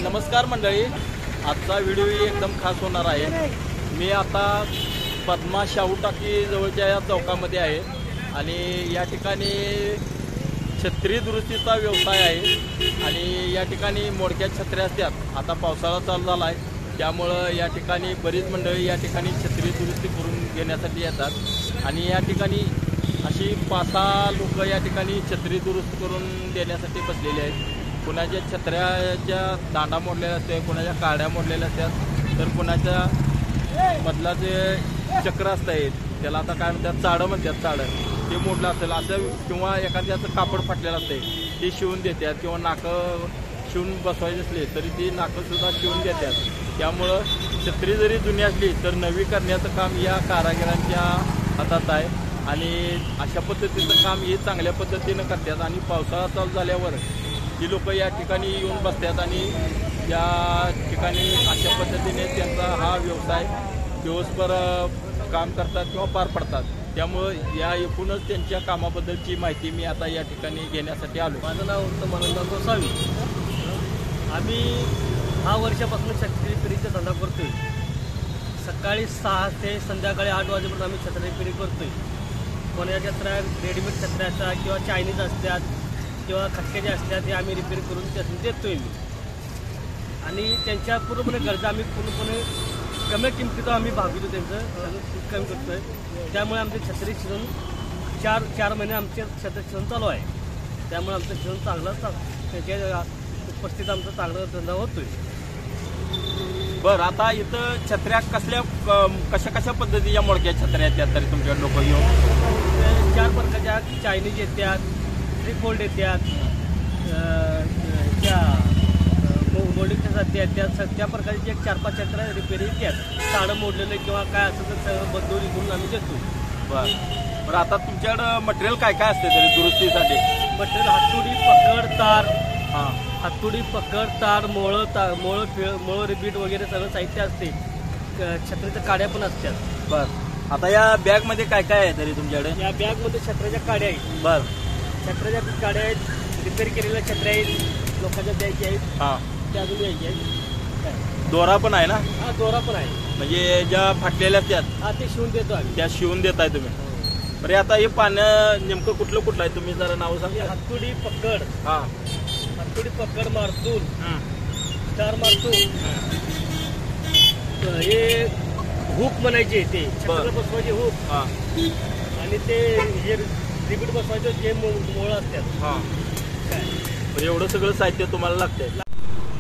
नमस्कार मंडळी, आजचा व्हिडिओ एकदम खास होणार आहे। मी आता पद्मा शाहू टाकी जवळच्या या चौकामध्ये आहे आणि या ठिकाणी छत्री दुरुस्तीचा व्यवसाय आहे आणि या ठिकाणी मोडक्या छत्र्या असतात। आता पावसाळा चालू झाला आहे त्यामुळं या ठिकाणी बरीच मंडळी या ठिकाणी छत्री दुरुस्ती करून घेण्यासाठी येतात आणि या ठिकाणी अशी 5-6 लोक या ठिकाणी छत्री दुरुस्त करून देण्यासाठी बसलेले आहेत। कुणाच्या छत्र्याच्या दांडा मोडलेल्या असतात, कुणाच्या काड्या मोडलेल्या असतात, तर कुणाच्या मधला जे चक्र असतं त्याला आता काय म्हणतात, चाडं म्हणतात, चाडं ते मोडलं असेल असं, किंवा एखाद्याचं कापड फाटलेलं असते ते शिवून देतात, किंवा नाकं शिवून बसवायचे असले तरी ती नाकंसुद्धा शिवून देतात। त्यामुळं छत्री जरी जुनी असली तर नवी करण्याचं काम या कारागिरांच्या हातात आहे आणि अशा पद्धतीचं काम हे चांगल्या पद्धतीनं करतात। आणि पावसाळा चालू झाल्यावर ही लोक या ठिकाणी येऊन बसतात आणि या ठिकाणी अशा पद्धतीने त्यांचा हा व्यवसाय दिवसभर काम करतात किंवा पार पडतात। त्यामुळं या एकूणच त्यांच्या कामाबद्दलची माहिती मी आता या ठिकाणी घेण्यासाठी आलो। माझं नाव उत्तम आनंदराव गोसावी। आम्ही 6 वर्षापासून छत्री रिपेअरिंगचा धंदा करतोय। सकाळी 6 ते संध्याकाळी 8 वाजेपर्यंत आम्ही छत्री रिपेअरिंग करतोय। कोणाच्या छत्र्या रेडीमेड छत्र्या असतात किंवा चायनीज असतात किंवा खटक्याच्या असतात, हे आम्ही रिपेअर करून त्यातून देतोय मी। आणि त्यांच्या पूर्णपणे गरजा आम्ही पूर्णपणे कमी किमतीत आम्ही भागवतो, त्यांचं कमी करतोय। त्यामुळे आमची छत्री शिजून 4 महिने आमचे छत्री शिजून चालू आहे। त्यामुळे आमचं शिजून चांगलं त्याच्या उपस्थित आमचा चांगला धंदा होतोय। बरं, आता इथं छत्र्या कशा पद्धतीच्या मोडक्या छत्र्या येतात तरी तुमच्याकडे लोक येऊन? 4 प्रकारच्या चायनीज येतात, फोल्ड येतात, त्या मोल्डिंगच्या साध्या येतात, त्या प्रकारचे 4-5 छत्र्या रिपेअरिंग येतात। साडं मोडलेलं किंवा काय असं तर सगळं बदलून करून आम्ही देतो। बरं, आता तुमच्याकडं मटेरियल काय असते तरी दुरुस्तीसाठी? मटेरियल हातोडी, पकड, तार, हातोडी, पकड, तार, मोळं रिपीट वगैरे सगळं साहित्य असते। छत्रीच्या काड्या पण असतात। बरं, आता या बॅगमध्ये काय आहे तरी तुमच्याकडे? या बॅगमध्ये छत्र्याच्या काड्या आहेत। बरं, छत्र्याच्या काड्या आहेत, रिपेअर केलेल्या छत्र्या आहेत, लोकांच्या द्यायच्या आहेत, त्या अजून द्यायच्या आहेत। दोरा पण आहे ना? हा, दोरा पण आहे, म्हणजे ज्या फाटलेल्या असतात हा ते शिवून देतो आम्ही। त्या शिवून देताय तुम्ही? बरं, आता हे पानं नेमकं कुठलं आहे तुम्ही जरा नाव सांगा? हातोडी, पकड, हातोडी, पकड, मारतून, स्टार मारतून, हे हुक म्हणायचे, ते छत्र्याला बसवायचे हुक, आणि ते हे रिपीट बसवायचं जे मोळ असतात। एवढं सगळं साहित्य तुम्हाला लागतंय?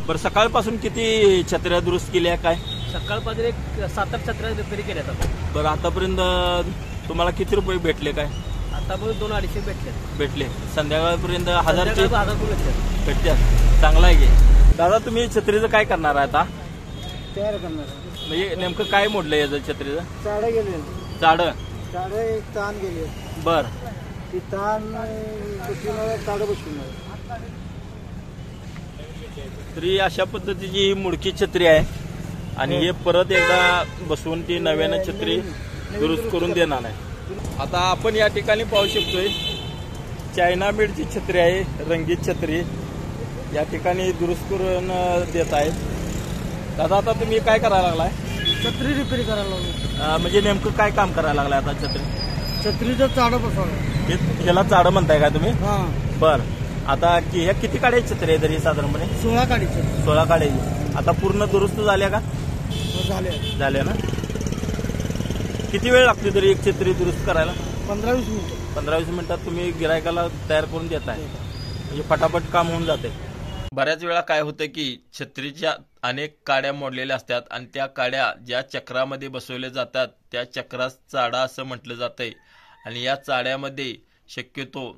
बरं, सकाळपासून किती छत्र्या दुरुस्त केल्या काय? सकाळपासून एक 7-8 छत्र्या रिपेअर केल्या जातात। बरं, आतापर्यंत तुम्हाला किती रुपये भेटले काय? आतापर्यंत 200-250 भेटले। संध्याकाळपर्यंत 1000 भेटतात। चांगला आहे की दादा। तुम्ही छत्रीचं काय करणार आहे आता? तयार करणार, म्हणजे नेमकं काय मोडलं याचं छत्रीचं? चाडं गेले, चाडं एक ताण गेले। बरं, ती ताण बसवून चाडं बसवून तरी अशा पद्धतीची ही मुडकी छत्री आहे आणि हे परत एकदा बसवून ती नव्यानं छत्री दुरुस्त करून देणार आहे। आता आपण या ठिकाणी पाहू शकतोय चायना मेडची छत्री आहे, रंगीत छत्री या ठिकाणी दुरुस्त करून देत आहेत। दादा, आता तुम्ही काय करायला लागलाय? छत्री रिपेअर करायला लागलो। म्हणजे नेमकं काय काम करायला लागलाय आता? छत्रीचं चाडं बसवलं। ह्याला चाडं म्हणताय का तुम्ही? बर, आता ह्या किती काड्या छत्री आहे तरी साधारणपणे? 16 काढीचे। 16 काड्याची। आता पूर्ण दुरुस्त झाल्या का? झाल्या ना? किती वेळ लागते तरी एक छत्री दुरुस्त करायला? 15-20 मिनिट। 15-20 मिनिटात तुम्ही गिरायकाला तयार करून देताय, म्हणजे फटाफट काम होऊन जाते। बऱ्याच वेळा काय होतं की छत्रीच्या अनेक काड्या मोडलेल्या असतात आणि त्या काड्या ज्या चक्रामध्ये बसवल्या जातात त्या चक्रास चाडा असं म्हटलं जातंय आणि या चाड्यामध्ये शक्यतो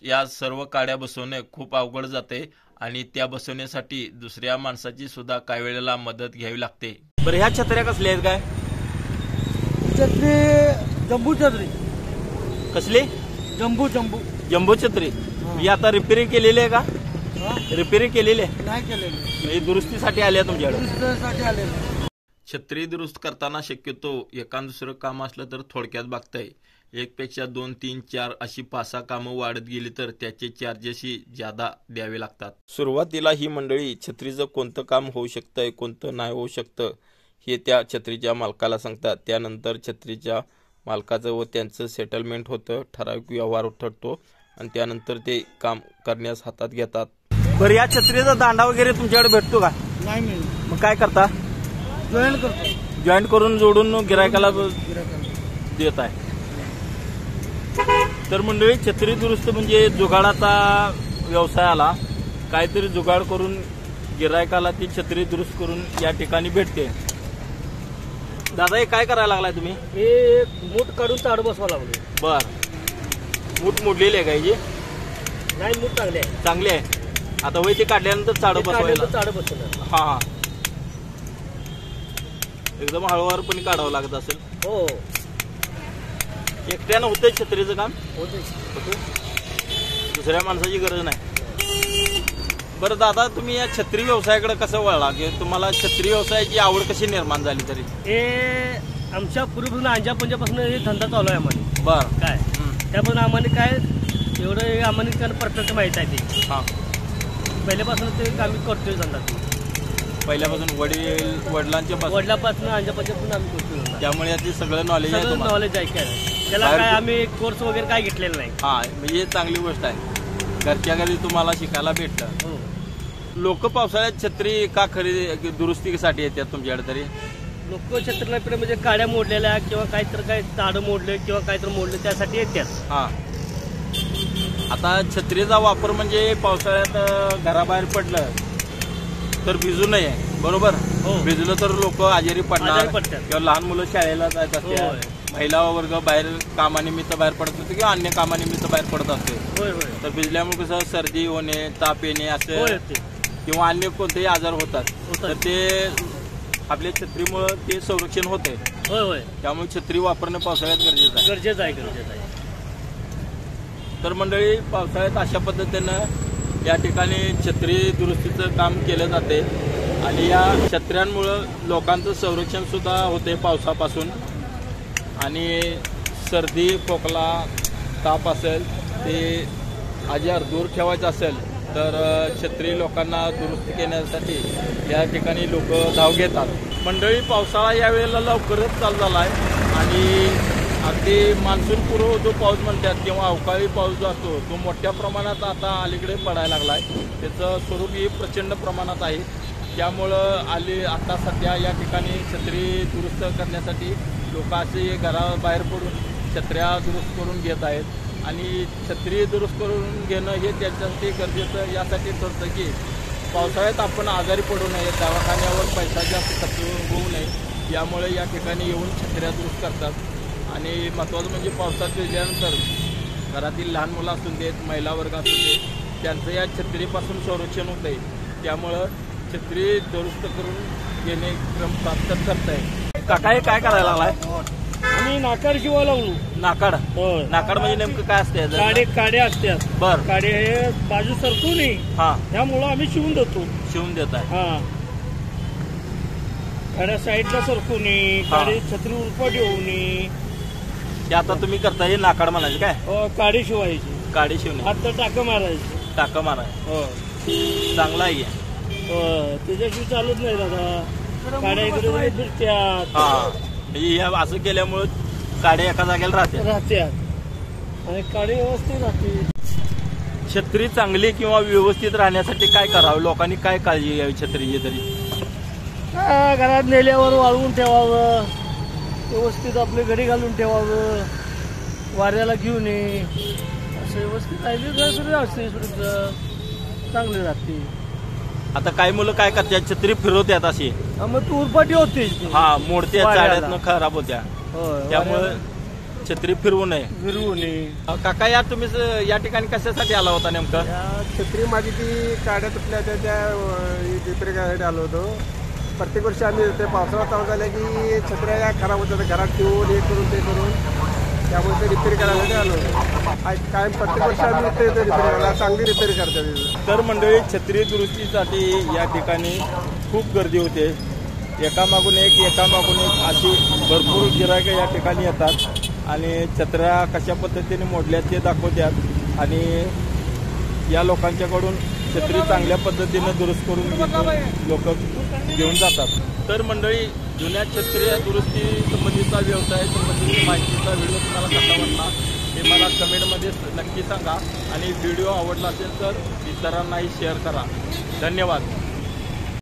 या सर्व काड्या बसवणे खूप अवघड जाते आणि त्या बसवण्यासाठी दुसऱ्या माणसाची सुद्धा काही वेळेला मदत घ्यावी लागते। बरं, ह्या छत्र्या कसल्या आहेत काय? छत्री जम्बू छत्री। कसली? जम्बो छत्री। ही आता रिपेअरिंग केलेली आहे का? रिपेअरिंग केलेली आहे? नाही केलेली, दुरुस्तीसाठी आल्या तुमच्याकडे? आलेली। छत्री दुरुस्त करताना शक्यतो एकान दुसरं काम असलं तर थोडक्यात बघताय, एकपेक्षा 2, 3, 4 अशी 5-6 कामं वाढत गेली तर त्याचे चार्जेसही जादा द्यावे लागतात। सुरुवातीला ही मंडळी छत्रीचं कोणतं काम होऊ शकतंय कोणतं नाही होऊ शकतं हे त्या छत्रीच्या मालकाला सांगतात। त्यानंतर छत्रीच्या मालकाचं व त्यांचं सेटलमेंट होतं, ठराविक व्यवहार ठरतो आणि त्यानंतर ते काम करण्यास हातात घेतात। बरं, या छत्रीचा दांडा वगैरे तुमच्याकडे भेटतो का? नाही मिळेल। मग काय करता? जॉईन करतो, जॉईन करून जोडून गिरायकाला देत आहे। तर मंडळी, छत्री दुरुस्त म्हणजे जुगाडाचा व्यवसाय आला, काहीतरी जुगाड करून गिरायकाला ती छत्री दुरुस्त करून या ठिकाणी भेटते। दादा, हे काय करायला लागलाय तुम्ही? हे मूठ काढून ताड बसवा लागलो। बर, मूठ मोडलेली आहे का याची? नाही, मूठ चांगले आहे। चांगली आहे। आता वय ते काढल्यानंतर चाड बसवायला? ताड बसवलं। हा हा, एकदम हळूवारपणे काढावं लागत असेल। हो, एकट्यानं होतंय छत्रीचं काम? होते, दुसऱ्या माणसाची गरज नाही। बरं दादा, तुम्ही या छत्री व्यवसायाकडे कसं वळला की तुम्हाला छत्री व्यवसायाची आवड कशी निर्माण झाली? तरी हे आमच्या पूर्वीपासून अंजापंजापासून हे धंदा चालू आहे आम्हाला। बर, काय त्यापासून आम्हाला काय एवढं आम्हाला परफेक्ट माहित आहे ते। हा, पहिल्यापासून ते आम्ही करतोय धंदा। पहिल्यापासून वडिलांच्या वडिलापासून अंजापंजापासून आम्ही करतोय, त्यामुळे याची सगळं नॉलेज आहे तुम्हाला? नॉलेज आहे काय, त्याला काय आम्ही कोर्स वगैरे काय घेतलेला नाही। हा, म्हणजे चांगली गोष्ट आहे, घरच्या घरी तुम्हाला शिकायला भेटतं। हो, लोक पावसाळ्यात छत्री का खरेदी दुरुस्तीसाठी येतात तुमच्याकडे? तरी लोक छत्रीला म्हणजे काड्या मोडलेल्या किंवा काहीतरी काय ताड मोडले किंवा काहीतरी मोडले त्यासाठी येतात। हा, आता छत्रीचा वापर म्हणजे पावसाळ्यात घराबाहेर पडलं तर भिजू नये, बरोबर? हो, भिजलं तर लोक आजारी पडणार पडतात किंवा लहान मुलं शाळेला जात असतात, महिला वर्ग बाहेर कामानिमित्त बाहेर पडत असते किंवा अन्य कामानिमित्त बाहेर पडत असते। होय होय, तर भिजल्यामुळे कसं सर्दी होणे, ताप येणे असं किंवा अन्य कोणतेही आजार होतात, तर ते आपल्या छत्रीमुळे ते संरक्षण होते। होय होय, त्यामुळे छत्री वापरणं पावसाळ्यात गरजेचं आहे। तर मंडळी, पावसाळ्यात अशा पद्धतीनं या ठिकाणी छत्री दुरुस्तीचं काम केलं जाते आणि या छत्र्यांमुळं लोकांचं संरक्षण सुद्धा होते पावसापासून। आणि सर्दी खोकला ताप असेल ते आजार दूर ठेवायचा असेल तर छत्री लोकांना दुरुस्त करण्यासाठी या ठिकाणी लोक धाव घेतात। मंडळी, पावसाळा यावेळेला लवकरच चालू झाला आहे आणि अगदी मान्सूनपूर्व जो पाऊस म्हणतात किंवा अवकाळी पाऊस जो असतो तो मोठ्या प्रमाणात आता अलीकडे पडायला लागला आहे। त्याचं स्वरूपही प्रचंड प्रमाणात आहे। त्यामुळं आता सध्या या ठिकाणी छत्री दुरुस्त करण्यासाठी लोक असे घराबाहेर पडून छत्र्या दुरुस्त करून घेत आहेत आणि छत्री दुरुस्त करून घेणं हे त्यांच्यासाठी गरजेचं यासाठी ठरतं की पावसाळ्यात आपण आजारी पडू नये, दवाखान्यावर पैसा जास्त खर्च होऊ नये, यामुळे या ठिकाणी येऊन छत्र्या दुरुस्त करतात। आणि महत्त्वाचं म्हणजे पावसात भिजल्यानंतर घरातील लहान मुलं असून देत, महिला वर्ग असून देत, त्यांचं या छत्रीपासून संरक्षण होत आहे। त्यामुळं छत्री दुरुस्त करून घेणे क्रम प्राप्त करत आहे। काका, काय करायला लागलाय? आम्ही नाकाड शिवायला लागलो। नाकाड? नाकाड म्हणजे नेमकं काय असते? काड्या असतात। बर, काडे हे बाजू सरकू नये, हा, त्यामुळं आम्ही शिवून देतो। शिवून देत आहे? हा, काड्या साईडला सरकू नये, काडे छत्री उलपट येऊ नये, ते आता तुम्ही करता हे नाकाड म्हणायचे काय? काडी शिवायची, काडी शिवणे, आता टाकं मारायची। टाकं माराय चांगला आहे। त्याच्याशिवाय चालत नाही दादा, काड्या इकडे फिरत्यात। हा, असं केल्यामुळे काडे एका जागेला राहतात आणि काडी व्यवस्थित राहते। छत्री चांगली किंवा व्यवस्थित राहण्यासाठी काय करावं? लोकांनी काय काळजी घ्यावी छत्रीची? तरी घरात नेल्यावर वाळवून ठेवावं, व्यवस्थित आपले घडी घालून ठेवावं, वाऱ्याला घेऊ नये, असं व्यवस्थित राहिली असते चांगली राहते। आता काही मुलं काय करतात, छत्री फिरवतात अशी, मग तू उरपाटी होते, हा, मोडत्या, चाड्यातनं खराब होत्या, त्यामुळे छत्री फिरवू नये। काका, या तुम्ही या ठिकाणी कशासाठी आला होता नेमकं? छत्री माझी ती काड्या तुटल्या होत्या, त्या रिपेअर करायसाठी आलो होतो। प्रत्येक वर्षी आम्ही ते पावसाळा चालू झाला की छत्र्या खराब होत्या, घरात ठेवून हे करून ते करून, त्यामुळे ते रिपेअर करायला आलो होतो। काय प्रत्येक वर्षी आम्ही ते रिपेअर करायला चांगली रिपेअर करतात। तर मंडळी, छत्री दुरुस्तीसाठी या ठिकाणी खूप गर्दी होते, एकामागून एक अशी भरपूर गिरायकं या ठिकाणी येतात आणि छत्र्या कशा पद्धतीने मोडल्यात ते दाखवतात आणि या लोकांच्याकडून छत्री चांगल्या पद्धतीने दुरुस्त करून लोक घेऊन जातात. तर मंडळी, जुन्या छत्री दुरुस्ती संबंधीचा व्यवसाय संबंधीची माहितीचा व्हिडिओ तुम्हाला कसा वाटला हे मला कमेंटमध्ये नक्की सांगा आणि व्हिडिओ आवडला असेल तर इतरांनाही शेअर करा. धन्यवाद.